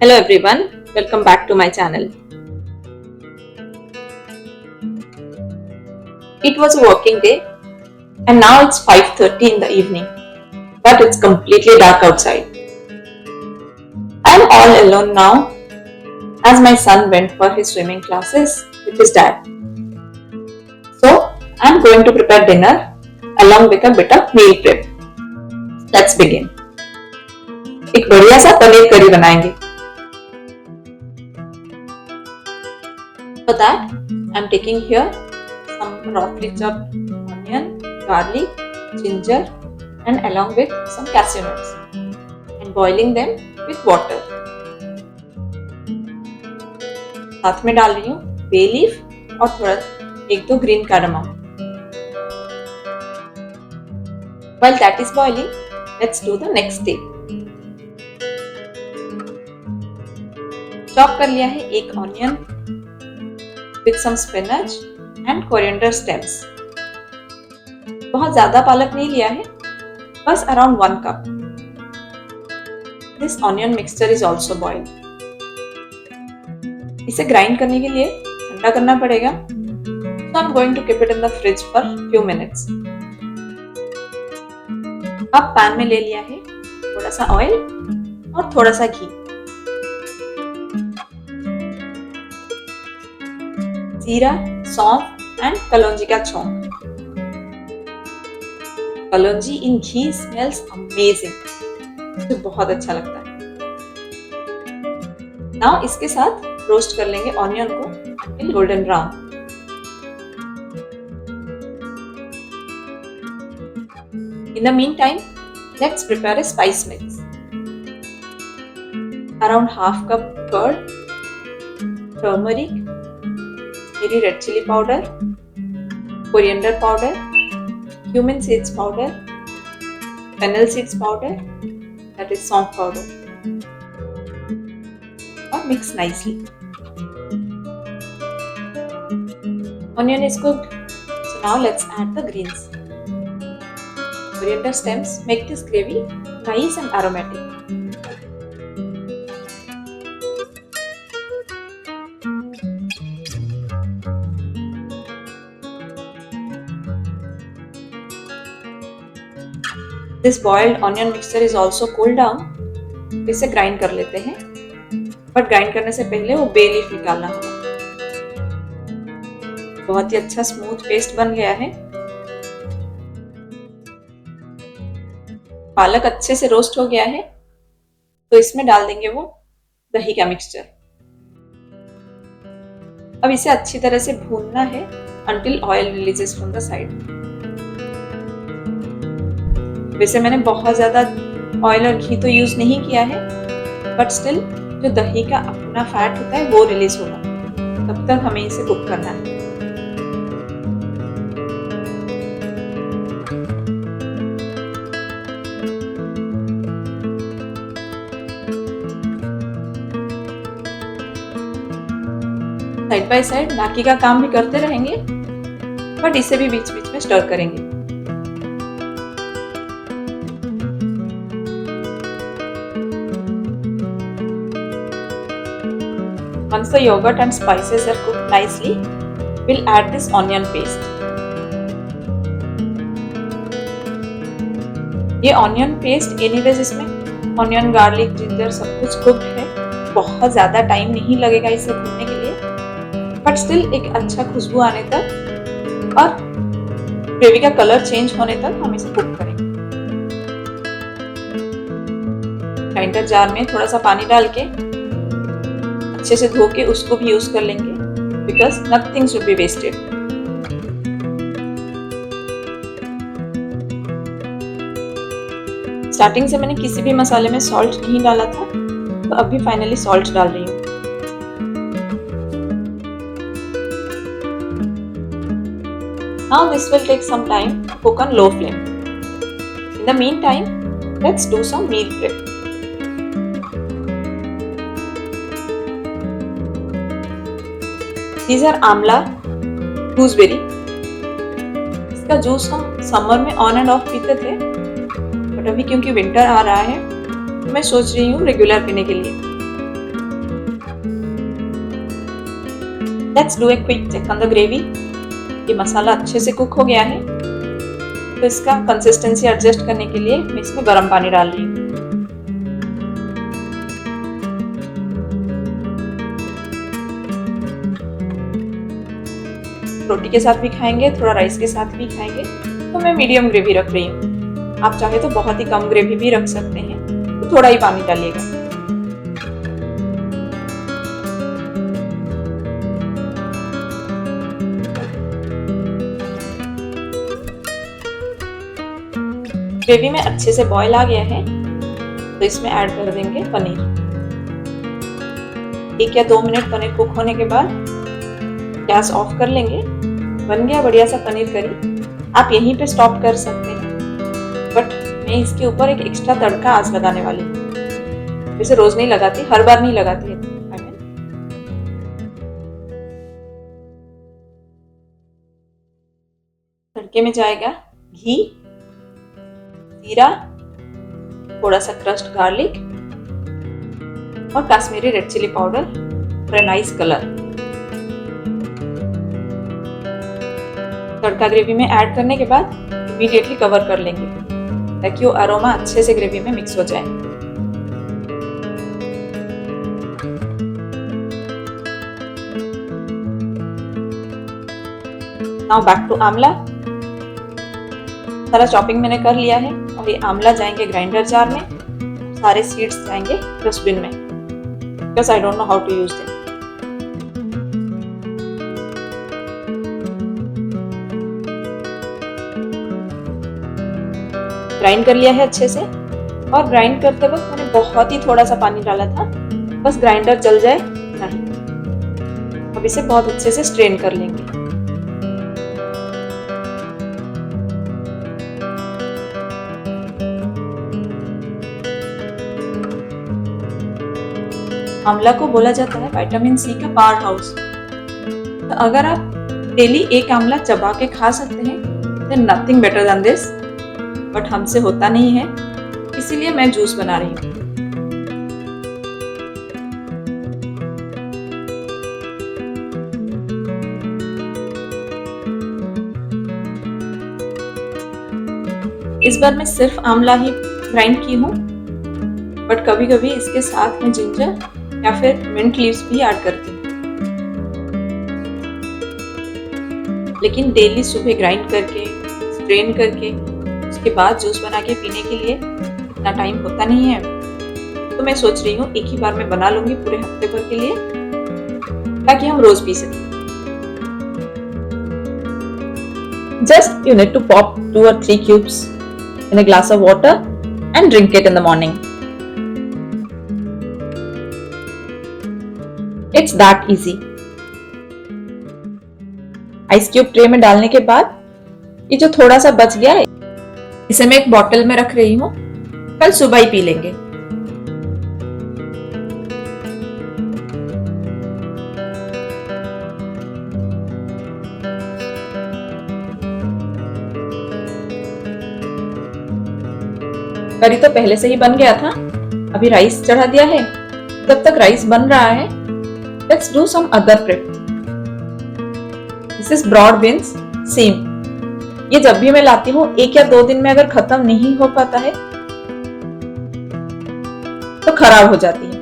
Hello everyone, welcome back to my channel. It was a working day and now it's 5:30 in the evening, but it's completely dark outside. I'm all alone now as my son went for his swimming classes with his dad. So I'm going to prepare dinner along with a bit of meal prep. Let's begin. एक बढ़िया सा पनीर करी बनाएंगे. For that, I'm taking here some roughly chopped onion, garlic, ginger and along with some cashew nuts and boiling them with water. साथ में डाल रही हूँ बे लीफ और थोड़ा एक दो green cardamom. While that is boiling, let's do the next step. Chop कर लिया है एक onion with some spinach and coriander stems. बहुत ज्यादा पालक नहीं लिया है, बस around 1 cup. This onion mixture is also boiled. इसे ग्राइंड करने के लिए ठंडा करना पड़ेगा, so I'm going to keep it in the fridge for few minutes. अब पैन में ले लिया है थोड़ा सा ऑयल और थोड़ा सा घी. जीरा, सौंफ एंड कलौंजी का छोंक. कलौंजी इन घी स्मेल्स अमेजिंग, मुझे बहुत अच्छा लगता है. नाउ इसके साथ रोस्ट कर लेंगे ऑनियन को till golden brown. In the mean time let's prepare a spice mix. Around half cup curd, turmeric, मेरी red chilli powder, coriander powder, cumin seeds powder, fennel seeds powder, that is saunf powder, और mix nicely. Onion is cooked, so now let's add the greens. Coriander stems make this gravy nice and aromatic. This boiled onion mixture is also cooled down. इसे grind कर लेते हैं, but grind करने से पहले वो bay leaf निकालना होगा. बहुत ही अच्छा स्मूथ पेस्ट बन गया है. पालक अच्छे से रोस्ट हो गया है, तो इसमें डाल देंगे वो दही का मिक्सचर. अब इसे अच्छी तरह से भूनना है until oil releases from the side. वैसे मैंने बहुत ज्यादा ऑयल और घी तो यूज नहीं किया है, बट स्टिल जो दही का अपना फैट होता है वो रिलीज होगा, तब तक हमें इसे कुक करना है. साइड बाय साइड बाकी का काम भी करते रहेंगे, बट इसे भी बीच बीच में स्टर करेंगे. Once the yogurt and spices are cooked nicely, we'll add this onion paste. ये onion paste anyways इसमें onion, garlic, ginger सब कुछ cooked है. बहुत ज़्यादा टाइम नहीं लगेगा इसे भूनने के लिए, but still एक अच्छा खुशबू आने तक और ग्रेवी का कलर चेंज होने तक हम इसे कुक करेंगे. ग्राइंडर जार में थोड़ा सा पानी डाल के अच्छे से धो के उसको भी यूज कर लेंगे, because nothing should be wasted. Starting से मैंने किसी भी मसाले में सॉल्ट नहीं डाला था, तो अभी फाइनली सॉल्ट डाल रही हूँ. Now this will take some time to cook on low flame. In the meantime, let's do some meal prep. These are Amla, gooseberry. इसका जूस हम समर में ऑन एंड ऑफ पीते थे, बट अभी क्योंकि विंटर आ रहा है तो मैं सोच रही हूँ रेगुलर पीने के लिए. Let's do a quick check on the gravy. ये मसाला अच्छे से कुक हो गया है, तो इसका कंसिस्टेंसी एडजस्ट करने के लिए मैं इसमें गर्म पानी डाल रही हूँ। रोटी के साथ भी खाएंगे, थोड़ा राइस के साथ भी खाएंगे, तो मैं मीडियम ग्रेवी रख रही हूँ। आप चाहे तो बहुत ही कम ग्रेवी भी रख सकते हैं, तो थोड़ा ही पानी डालिएगा। ग्रेवी में अच्छे से बॉईल आ गया है, तो इसमें ऐड कर देंगे पनीर। 1 या 2 मिनट पनीर कुक होने के बाद गैस ऑफ कर लेंगे। बन गया बढ़िया सा पनीर करी। आप यहीं पे स्टॉप कर सकते हैं, बट मैं इसके ऊपर एक एक्स्ट्रा तड़का आज लगाने वाली हूँ। वैसे रोज नहीं लगाती, हर बार नहीं लगाती है। तड़के में जाएगा घी, जीरा, थोड़ा सा क्रश्ड गार्लिक और Kashmiri red chilli powder for a nice colour. Tadka gravy में ऐड करने के बाद इमीडिएटली कवर कर लेंगे, ताकि वो अरोमा अच्छे से ग्रेवी में मिक्स हो जाए। नाउ बैक टू आंवला। सारा चॉपिंग मैंने कर लिया है और ये आंवला जाएंगे ग्राइंडर जार में, सारे सीड्स जाएंगे डस्टबिन में, because I don't know how to use them. Grind कर लिया है अच्छे से, और ग्राइंड करते वक्त मैंने बहुत ही थोड़ा सा पानी डाला था, बस ग्राइंडर जल जाए नहीं। अब इसे बहुत अच्छे से स्ट्रेन कर लेंगे। आंवला को बोला जाता है विटामिन सी का पावर हाउस। तो अगर आप डेली एक आंवला चबा के खा सकते हैं, then nothing better than this। But हमसे होता नहीं है, इसीलिए मैं जूस बना रही हूँ। इस बार मैं सिर्फ आंवला ही ग्राइंड की हूँ, बट कभी कभी इसके साथ में जिंजर या फिर मिंट लीव्स भी ऐड करती हूँ। लेकिन डेली सुबह ग्राइंड करके स्ट्रेन करके उसके बाद जूस बना के पीने के लिए इतना टाइम होता नहीं है, तो मैं सोच रही हूँ एक ही बार में बना लूंगी पूरे हफ्ते भर के लिए, ताकि हम रोज पी सकें। Just you need to pop 2 or 3 cubes in a glass of water and drink it in the morning. It's that easy. Ice cube tray में डालने के बाद ये जो थोड़ा सा बच गया है, इसे मैं एक बॉटल में रख रही हूँ, कल सुबह ही पी लेंगे। करी तो पहले से ही बन गया था, अभी राइस चढ़ा दिया है। जब तक राइस बन रहा है, let's do some other prep. This is broad beans सेम। ये जब भी मैं लाती हूँ 1 या 2 दिन में अगर खत्म नहीं हो पाता है तो खराब हो जाती है,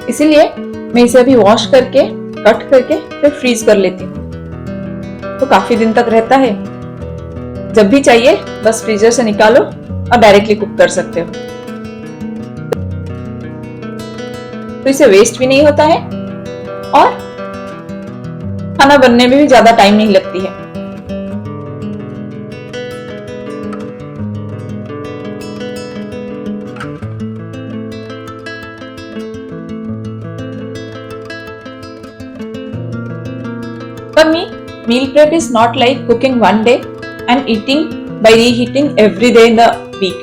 इसीलिए मैं इसे अभी वॉश करके कट करके फिर फ्रीज कर लेती हूँ, तो काफी दिन तक रहता है। जब भी चाहिए बस फ्रीजर से निकालो और डायरेक्टली कुक कर सकते हो, तो इसे वेस्ट भी नहीं होता है और खाना बनने में भी ज्यादा टाइम नहीं लगती है। For me, meal prep is not like cooking one day and eating by reheating every day in the week.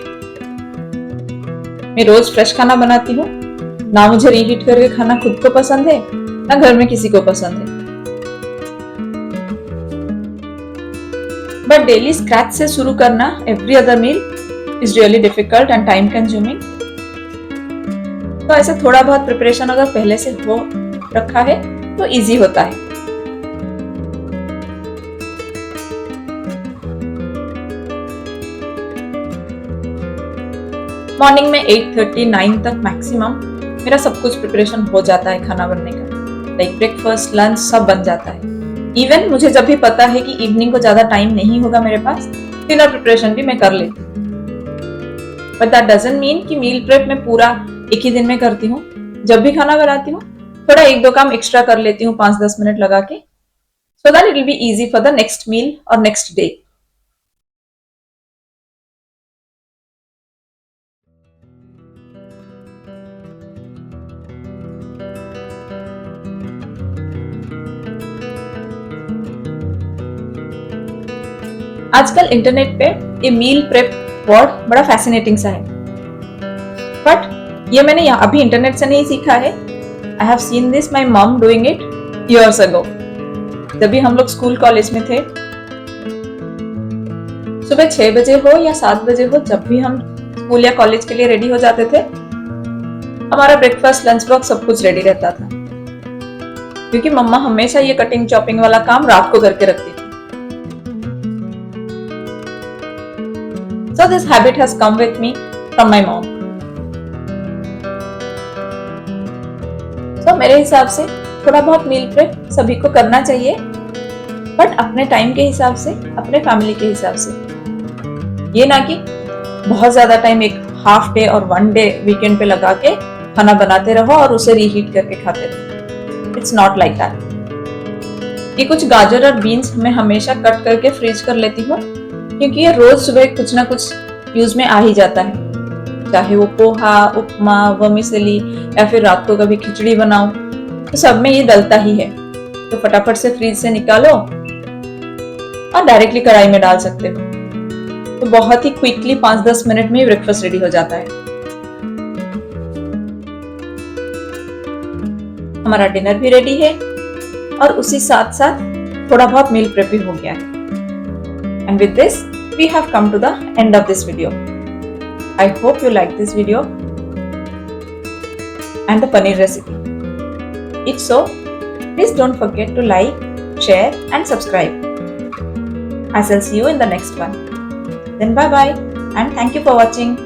मैं रोज फ्रेश खाना बनाती हूँ, ना मुझे रीहीट करके खाना खुद को पसंद है ना घर में किसी को पसंद है। बट डेली स्क्रैच से शुरू करना every other meal is really difficult and time consuming. तो ऐसे थोड़ा बहुत प्रिपरेशन अगर पहले से हो रखा है तो इजी होता है। मॉर्निंग में 8:30 9 तक मैक्सिमम मेरा सब कुछ प्रिपरेशन हो जाता है खाना बनने का, लाइक ब्रेकफास्ट लंच सब बन जाता है। इवन मुझे जब भी पता है कि इवनिंग को ज्यादा टाइम नहीं होगा मेरे पास, डिनर प्रिपरेशन भी मैं कर लेती हूँ। बट दैट डजंट मीन कि मील प्रेप मैं पूरा एक ही दिन में करती हूँ। जब भी खाना बनाती हूँ थोड़ा 1-2 काम एक्स्ट्रा कर लेती हूँ 5-10 मिनट लगा के, so that it will be easy for the next meal और नेक्स्ट डे। आजकल इंटरनेट पे ये मील प्रेप वर्ड बड़ा फैसिनेटिंग सा है, बट ये मैंने यहाँ अभी इंटरनेट से नहीं सीखा है। I have seen this my mom doing it years ago. जब भी हम लोग स्कूल कॉलेज में थे, सुबह 6 बजे हो या 7 बजे हो, जब भी हम स्कूल या कॉलेज के लिए रेडी हो जाते थे, हमारा ब्रेकफास्ट लंच बॉक्स सब कुछ रेडी रहता था, क्योंकि मम्मा हमेशा ये कटिंग चॉपिंग वाला काम रात को करके रखती थी। So this habit has come with me from my mom. So मेरे हिसाब से थोड़ा बहुत मील प्रेप सभी को करना चाहिए, बट अपने टाइम के हिसाब से, अपने फैमिली के हिसाब से। ये ना कि बहुत ज्यादा टाइम एक हाफ डे और 1 डे वीकेंड पे लगा के खाना बनाते रहो और उसे रीहीट करके खाते रहो। It's not like that. ये कुछ गाजर और बीन्स मैं हमेशा कट करके फ्रीज कर लेती हूँ, क्योंकि ये रोज सुबह कुछ ना कुछ यूज में आ ही जाता है, चाहे वो पोहा, उपमा, वर्मिसेली या फिर रात को कभी खिचड़ी बनाओ, तो सब में ये डलता ही है। तो फटाफट से फ्रीज से निकालो और डायरेक्टली कढ़ाई में डाल सकते हो, तो बहुत ही क्विकली 5-10 मिनट में ब्रेकफास्ट रेडी हो जाता है। हमारा डिनर भी रेडी है और उसी साथ साथ थोड़ा बहुत मील प्रेप भी हो गया है। And with this, we have come to the end of this video. I hope you like this video and the paneer recipe. If so, please don't forget to like, share and subscribe. I shall see you in the next one. Then bye bye and thank you for watching.